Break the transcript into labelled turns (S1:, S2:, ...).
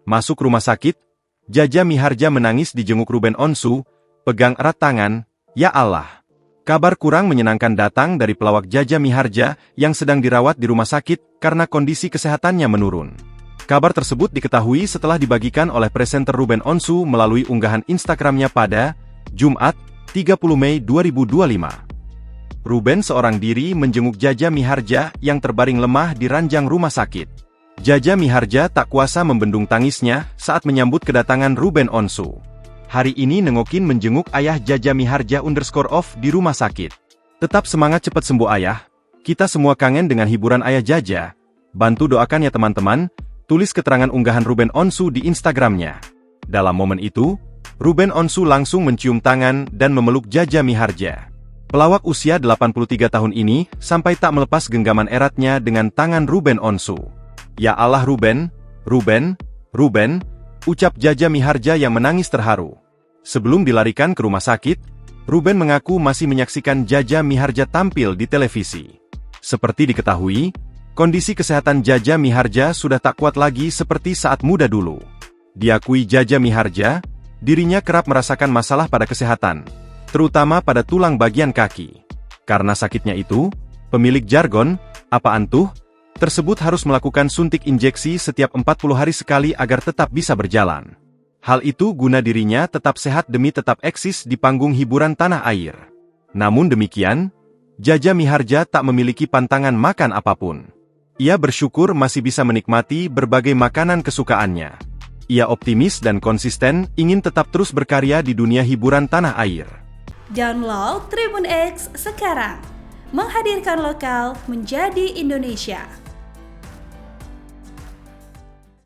S1: Masuk rumah sakit, Jaja Miharja menangis di jenguk Ruben Onsu, pegang erat tangan, "Ya Allah." Kabar kurang menyenangkan datang dari pelawak Jaja Miharja yang sedang dirawat di rumah sakit karena kondisi kesehatannya menurun. Kabar tersebut diketahui setelah dibagikan oleh presenter Ruben Onsu melalui unggahan Instagramnya pada Jumat, 30 Mei 2025. Ruben seorang diri menjenguk Jaja Miharja yang terbaring lemah di ranjang rumah sakit. Jaja Miharja tak kuasa membendung tangisnya saat menyambut kedatangan Ruben Onsu. Hari ini nengokin menjenguk ayah Jaja Miharja _off di rumah sakit. Tetap semangat cepat sembuh ayah. Kita semua kangen dengan hiburan ayah Jaja. Bantu doakan ya teman-teman, tulis keterangan unggahan Ruben Onsu di Instagramnya. Dalam momen itu, Ruben Onsu langsung mencium tangan dan memeluk Jaja Miharja. Pelawak usia 83 tahun ini sampai tak melepas genggaman eratnya dengan tangan Ruben Onsu. "Ya Allah Ruben, Ruben, Ruben," ucap Jaja Miharja yang menangis terharu. Sebelum dilarikan ke rumah sakit, Ruben mengaku masih menyaksikan Jaja Miharja tampil di televisi. Seperti diketahui, kondisi kesehatan Jaja Miharja sudah tak kuat lagi seperti saat muda dulu. Diakui Jaja Miharja, dirinya kerap merasakan masalah pada kesehatan, terutama pada tulang bagian kaki. Karena sakitnya itu, pemilik jargon, "Apaan tuh?" tersebut harus melakukan suntik injeksi setiap 40 hari sekali agar tetap bisa berjalan. Hal itu guna dirinya tetap sehat demi tetap eksis di panggung hiburan tanah air. Namun demikian, Jaja Miharja tak memiliki pantangan makan apapun. Ia bersyukur masih bisa menikmati berbagai makanan kesukaannya. Ia optimis dan konsisten ingin tetap terus berkarya di dunia hiburan tanah air.
S2: Download Tribun X sekarang, menghadirkan lokal menjadi Indonesia.